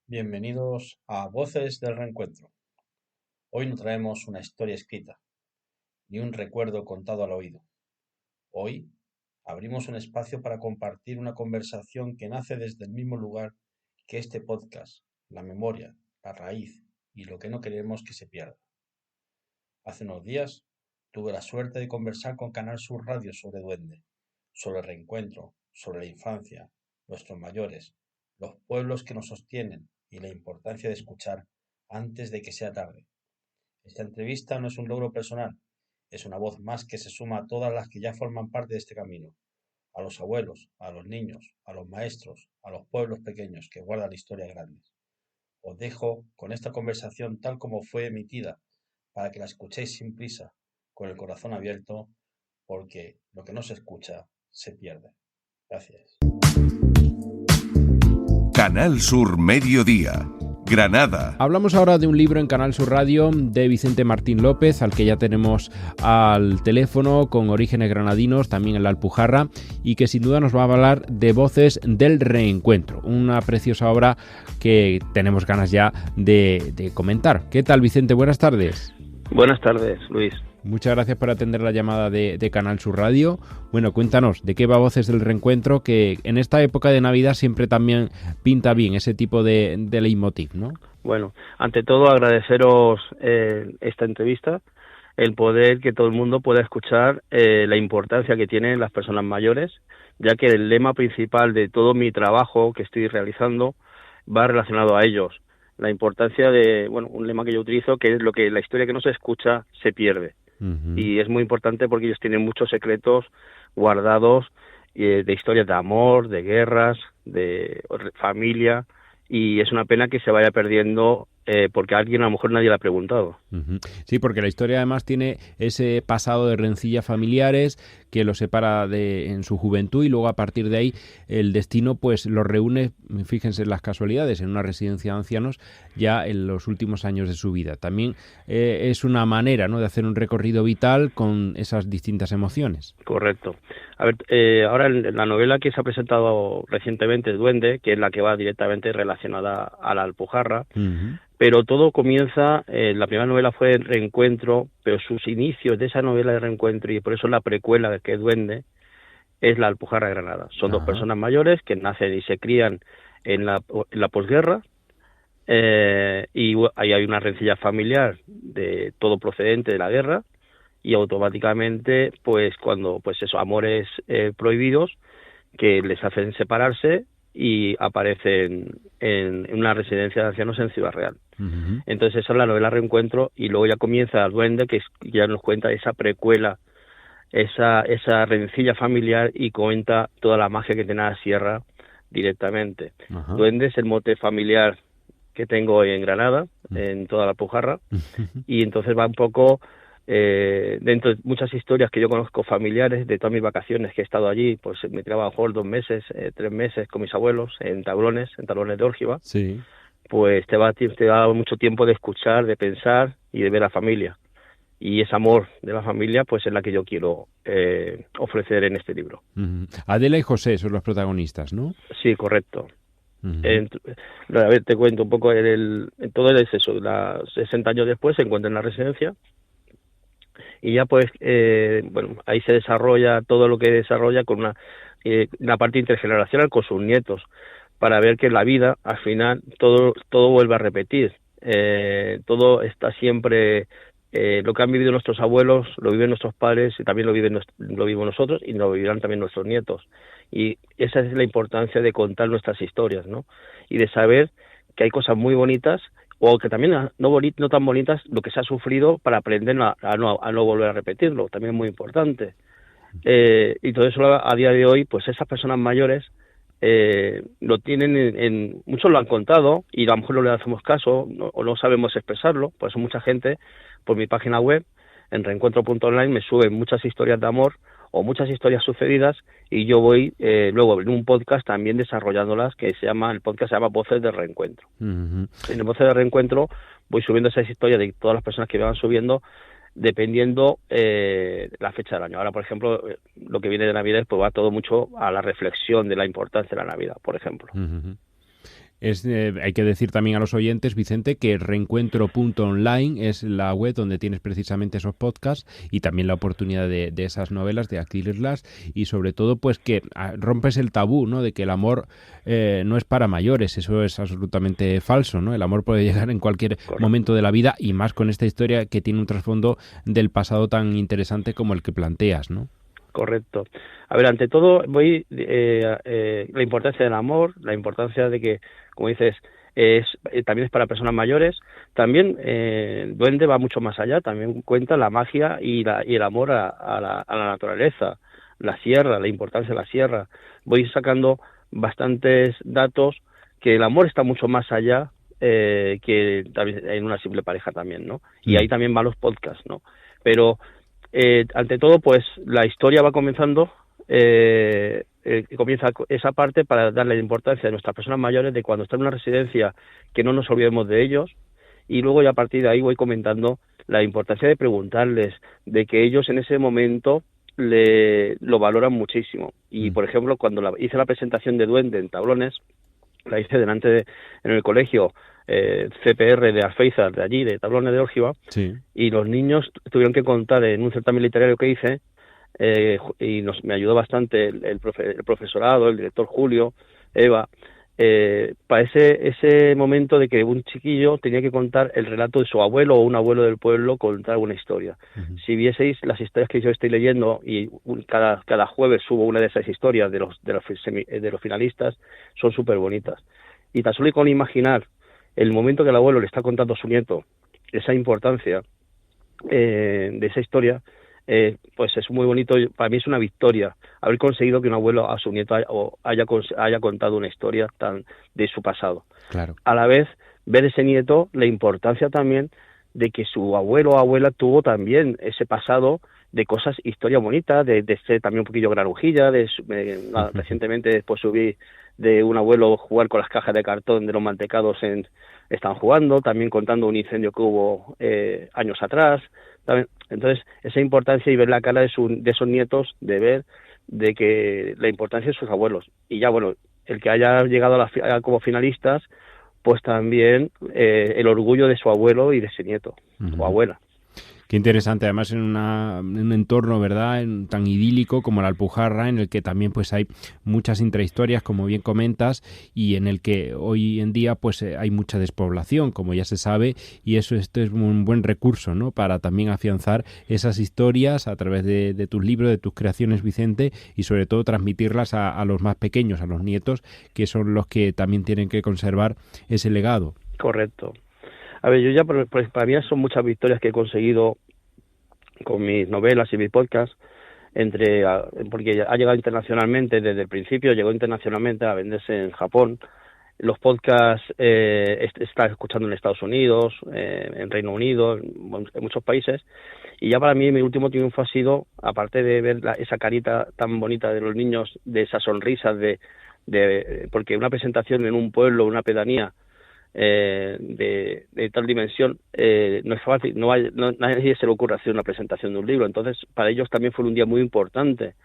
Bienvenidos a Voces del Reencuentro. Hoy no traemos una historia escrita, ni un recuerdo contado al oído. Hoy abrimos un espacio para compartir una conversación que nace desde el mismo lugar que este podcast, la memoria, la raíz y lo que no queremos que se pierda. Hace unos días tuve la suerte de conversar con Canal Sur Radio sobre Duende, sobre el reencuentro, sobre la infancia, nuestros mayores, los pueblos que nos sostienen y la importancia de escuchar antes de que sea tarde. Esta entrevista no es un logro personal, es una voz más que se suma a todas las que ya forman parte de este camino, a los abuelos, a los niños, a los maestros, a los pueblos pequeños que guardan historias grandes. Os dejo con esta conversación tal como fue emitida, para que la escuchéis sin prisa, con el corazón abierto, porque lo que no se escucha se pierde. Gracias. Canal Sur Mediodía, Granada. Hablamos ahora de un libro en Canal Sur Radio de Vicente Martín López, al que ya tenemos al teléfono, con orígenes granadinos, también en la Alpujarra, y que sin duda nos va a hablar de Voces del Reencuentro, una preciosa obra que tenemos ganas ya de comentar. ¿Qué tal, Vicente? Buenas tardes. Buenas tardes, Luis. Muchas gracias por atender la llamada de Canal Sur Radio. Bueno, cuéntanos, ¿de qué va Voces del Reencuentro? Que en esta época de Navidad siempre también pinta bien ese tipo de leitmotiv, ¿no? Bueno, ante todo agradeceros esta entrevista, el poder que todo el mundo pueda escuchar la importancia que tienen las personas mayores, ya que el lema principal de todo mi trabajo que estoy realizando va relacionado a ellos. La importancia de, bueno, un lema que yo utilizo, que es lo que la historia que no se escucha se pierde. Uh-huh. Y es muy importante porque ellos tienen muchos secretos guardados de historias de amor, de guerras, de familia, y es una pena que se vaya perdiendo porque a alguien a lo mejor nadie le ha preguntado. Uh-huh. Sí, porque la historia además tiene ese pasado de rencillas familiares que lo separa en su juventud, y luego a partir de ahí el destino pues los reúne, fíjense en las casualidades, en una residencia de ancianos ya en los últimos años de su vida. También es una manera, ¿no?, de hacer un recorrido vital con esas distintas emociones. Correcto. A ver, ahora en la novela que se ha presentado recientemente, Duende, que es la que va directamente relacionada a la Alpujarra, uh-huh. Pero todo comienza, la primera novela fue el Reencuentro, pero sus inicios de esa novela de Reencuentro, y por eso la precuela que es Duende, es la Alpujarra de Granada. Son dos personas mayores que nacen y se crían en la posguerra, y ahí hay una rencilla familiar de todo procedente de la guerra, y automáticamente, pues cuando, pues eso, amores prohibidos que les hacen separarse y aparecen en una residencia de ancianos en Ciudad Real. Uh-huh. Entonces esa es la novela Reencuentro, y luego ya comienza el Duende, que ya nos cuenta esa precuela, esa rencilla familiar, y cuenta toda la magia que tiene la sierra directamente. Uh-huh. Duende es el mote familiar que tengo en Granada, en toda la Alpujarra, uh-huh. Y entonces va un poco dentro de muchas historias que yo conozco familiares de todas mis vacaciones que he estado allí. Pues me tiraba a lo mejor 2 meses, 3 meses con mis abuelos en tablones de Órgiva. Sí. Pues te da mucho tiempo de escuchar, de pensar y de ver a la familia, y ese amor de la familia pues es la que yo quiero ofrecer en este libro. Uh-huh. Adela y José son los protagonistas, ¿no? Sí, correcto. Uh-huh. A ver, te cuento un poco en todo el exceso. 60 años después se encuentra en la residencia. Y ya pues, bueno, ahí se desarrolla todo lo que desarrolla con una parte intergeneracional con sus nietos, para ver que en la vida, al final, todo vuelve a repetir. Todo está siempre, lo que han vivido nuestros abuelos, lo viven nuestros padres, y también lo vivimos nosotros, y lo vivirán también nuestros nietos. Y esa es la importancia de contar nuestras historias, ¿no? Y de saber que hay cosas muy bonitas, o que también no tan bonitas, lo que se ha sufrido, para aprender a no volver a repetirlo, también es muy importante. Y todo eso a día de hoy, pues esas personas mayores lo tienen, muchos lo han contado, y a lo mejor no le hacemos caso, o no sabemos expresarlo. Por eso mucha gente, por mi página web, en reencuentro.online, me sube muchas historias de amor o muchas historias sucedidas, y yo voy luego en un podcast también desarrollándolas, que el podcast se llama Voces de Reencuentro. Uh-huh. En el Voces de Reencuentro voy subiendo esas historias de todas las personas que me van subiendo, dependiendo la fecha del año. Ahora, por ejemplo, lo que viene de Navidad, pues va todo mucho a la reflexión de la importancia de la Navidad, por ejemplo. Uh-huh. Hay que decir también a los oyentes, Vicente, que reencuentro.online es la web donde tienes precisamente esos podcasts y también la oportunidad de esas novelas, de adquirirlas, y sobre todo pues que rompes el tabú, ¿no?, de que el amor no es para mayores. Eso es absolutamente falso, ¿no? El amor puede llegar en cualquier momento de la vida, y más con esta historia que tiene un trasfondo del pasado tan interesante como el que planteas, ¿no? Correcto. A ver, ante todo, la importancia del amor, la importancia de que, como dices, también es para personas mayores. También Duende va mucho más allá, también cuenta la magia y el amor a la naturaleza, la sierra, la importancia de la sierra. Voy sacando bastantes datos que el amor está mucho más allá que también en una simple pareja también, ¿no? Y ahí también van los podcasts, ¿no? Pero ante todo, pues la historia va comenzando, comienza esa parte para darle la importancia a nuestras personas mayores, de cuando están en una residencia, que no nos olvidemos de ellos, y luego ya a partir de ahí voy comentando la importancia de preguntarles, de que ellos en ese momento lo valoran muchísimo. Y por ejemplo, cuando hice la presentación de Duende en Tablones, la hice en el colegio CPR de Alféizar, de allí, de Tablones de Órgiva, sí. Y los niños tuvieron que contar en un certamen literario que hice, y me ayudó bastante el profesorado, el director Julio, Eva, para ese momento de que un chiquillo tenía que contar el relato de su abuelo o un abuelo del pueblo, contar alguna historia. Uh-huh. Si vieseis las historias que yo estoy leyendo, y cada jueves subo una de esas historias de los finalistas, son súper bonitas. Y tan solo con imaginar el momento que el abuelo le está contando a su nieto esa importancia de esa historia, pues es muy bonito. Para mí es una victoria haber conseguido que un abuelo a su nieto haya contado una historia de su pasado. Claro. A la vez, ver ese nieto, la importancia también de que su abuelo o abuela tuvo también ese pasado de cosas, historia bonita, de ser también un poquillo granujilla. Recientemente después subí de un abuelo jugar con las cajas de cartón de los mantecados están jugando, también contando un incendio que hubo años atrás. También, entonces, esa importancia, y ver la cara de esos nietos, de ver de que la importancia de sus abuelos. Y ya, bueno, el que haya llegado como finalistas, pues también el orgullo de su abuelo y de ese nieto, uh-huh, o abuela. Qué interesante, además en un entorno, ¿verdad?, tan idílico como la Alpujarra, en el que también pues hay muchas intrahistorias, como bien comentas, y en el que hoy en día pues hay mucha despoblación, como ya se sabe, y esto es un buen recurso, ¿no?, para también afianzar esas historias a través de tus libros, de tus creaciones, Vicente, y sobre todo transmitirlas a los más pequeños, a los nietos, que son los que también tienen que conservar ese legado. Correcto. A ver, yo ya, para mí son muchas victorias que he conseguido con mis novelas y mis podcasts, porque ha llegado internacionalmente, desde el principio llegó internacionalmente a venderse en Japón. Los podcasts está escuchando en Estados Unidos, en Reino Unido, en muchos países. Y ya para mí mi último triunfo ha sido, aparte de ver esa carita tan bonita de los niños, de esas sonrisas, porque una presentación en un pueblo, una pedanía, de tal dimensión, no es fácil, nadie se le ocurre hacer una presentación de un libro. Entonces para ellos también fue un día muy importante,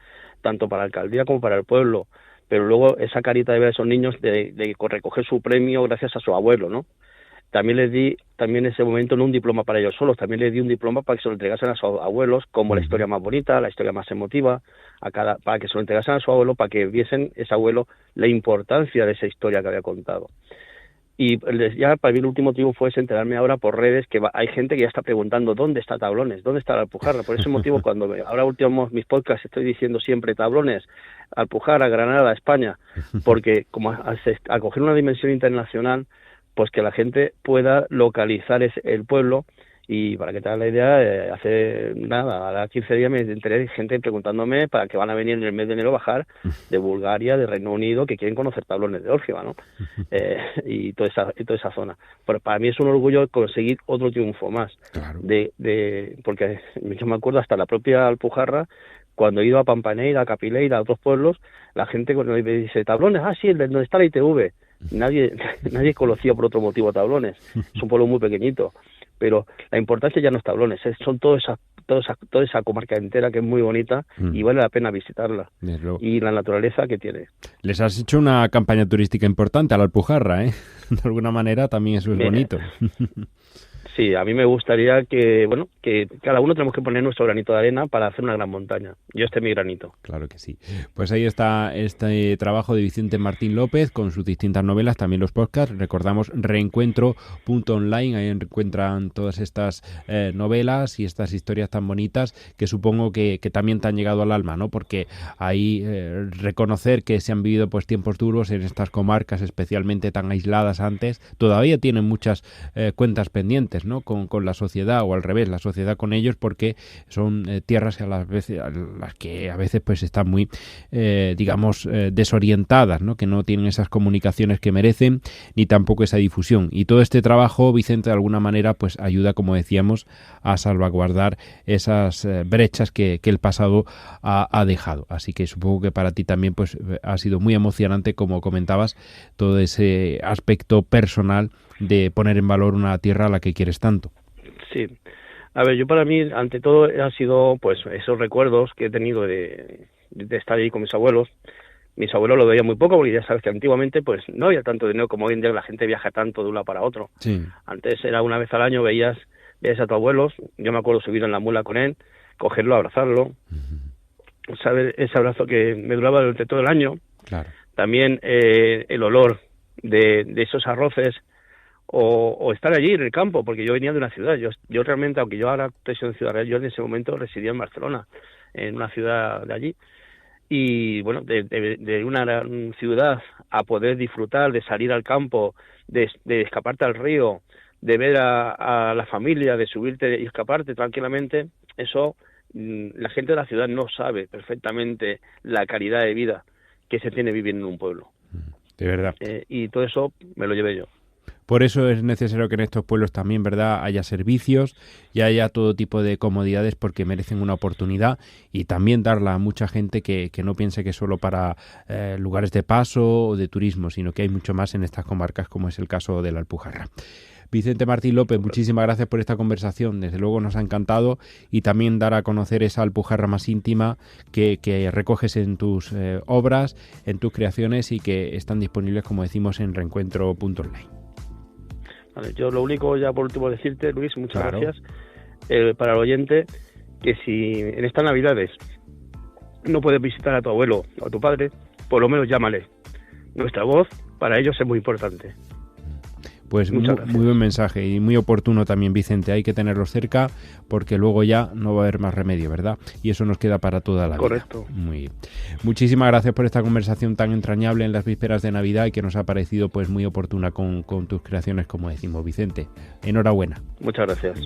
tanto para la alcaldía como para el pueblo. Pero luego esa carita de ver a esos niños de recoger su premio gracias a su abuelo, ¿no? También les di en ese momento no un diploma para ellos solos, también les di un diploma para que se lo entregasen a sus abuelos, como la historia más bonita, la historia más emotiva, para que se lo entregasen a su abuelo, para que viesen ese abuelo la importancia de esa historia que había contado. Y ya para mí el último triunfo es enterarme ahora por redes que hay gente que ya está preguntando ¿dónde está Tablones? ¿Dónde está la Alpujarra? Por ese motivo, cuando ahora últimos mis podcasts estoy diciendo siempre Tablones, Alpujarra, Granada, España, porque como al coger una dimensión internacional, pues que la gente pueda localizar el pueblo. Y para que te hagas la idea, hace nada, a 15 días me enteré de gente preguntándome para que van a venir en el mes de enero bajar de Bulgaria, de Reino Unido, que quieren conocer Tablones de Órgiva, ¿no? Y toda esa zona. Pero para mí es un orgullo conseguir otro triunfo más. Claro. Porque yo me acuerdo hasta la propia Alpujarra, cuando he ido a Pampaneira, a Capileira, a otros pueblos, la gente cuando me dice Tablones, sí, donde está la ITV. Nadie conocía por otro motivo Tablones. Es un pueblo muy pequeñito. pero la importancia ya no es Tablones, son toda esa comarca entera que es muy bonita y vale la pena visitarla. Y la naturaleza que tiene. Les has hecho una campaña turística importante a la Alpujarra, ¿eh? De alguna manera también eso es bonito. Sí, a mí me gustaría que cada uno tenemos que poner nuestro granito de arena para hacer una gran montaña. Yo este es mi granito. Claro que sí. Pues ahí está este trabajo de Vicente Martín López con sus distintas novelas, también los podcasts. Recordamos reencuentro.online, ahí encuentran todas estas novelas y estas historias tan bonitas que supongo que también te han llegado al alma, ¿no? Porque ahí reconocer que se han vivido pues tiempos duros en estas comarcas, especialmente tan aisladas antes, todavía tienen muchas cuentas pendientes, ¿no? Con la sociedad, o al revés, la sociedad con ellos, porque son tierras a las que a veces pues están muy desorientadas, ¿no? Que no tienen esas comunicaciones que merecen, ni tampoco esa difusión. Y todo este trabajo, Vicente, de alguna manera pues ayuda, como decíamos, a salvaguardar esas brechas que el pasado ha dejado. Así que supongo que para ti también pues ha sido muy emocionante, como comentabas, todo ese aspecto personal de poner en valor una tierra a la que quieres tanto. Sí. A ver, yo para mí, ante todo, ha sido pues esos recuerdos que he tenido de estar ahí con mis abuelos. Mis abuelos lo veían muy poco, porque ya sabes que antiguamente pues no había tanto dinero como hoy en día, la gente viaja tanto de un lado para otro. Sí. Antes era una vez al año, veías a tus abuelos, yo me acuerdo subir en la mula con él, cogerlo, abrazarlo, saber ese abrazo que me duraba durante todo el año. Claro. También el olor de esos arroces, o estar allí en el campo, porque yo venía de una ciudad. Yo realmente, aunque yo ahora estoy en Ciudad Real, yo en ese momento residía en Barcelona, en una ciudad de allí. Y bueno, de una ciudad a poder disfrutar, de salir al campo, de escaparte al río, de ver a la familia, de subirte y escaparte tranquilamente, eso la gente de la ciudad no sabe perfectamente la calidad de vida que se tiene viviendo en un pueblo. De verdad. Y todo eso me lo llevé yo. Por eso es necesario que en estos pueblos también, ¿verdad?, haya servicios y haya todo tipo de comodidades, porque merecen una oportunidad, y también darla a mucha gente que no piense que es solo para lugares de paso o de turismo, sino que hay mucho más en estas comarcas, como es el caso de la Alpujarra. Vicente Martín López, muchísimas gracias por esta conversación, desde luego nos ha encantado, y también dar a conocer esa Alpujarra más íntima que recoges en tus obras, en tus creaciones, y que están disponibles, como decimos, en reencuentro.online. Vale, yo lo único, ya por último, decirte, Luis, muchas Claro. gracias, para el oyente, que si en estas Navidades no puedes visitar a tu abuelo o a tu padre, por lo menos llámale. Nuestra voz para ellos es muy importante. Pues muy buen mensaje y muy oportuno también, Vicente. Hay que tenerlos cerca, porque luego ya no va a haber más remedio, ¿verdad? Y eso nos queda para toda la vida. Correcto. Muy bien. Muchísimas gracias por esta conversación tan entrañable en las vísperas de Navidad, y que nos ha parecido pues muy oportuna con tus creaciones, como decimos, Vicente. Enhorabuena. Muchas gracias.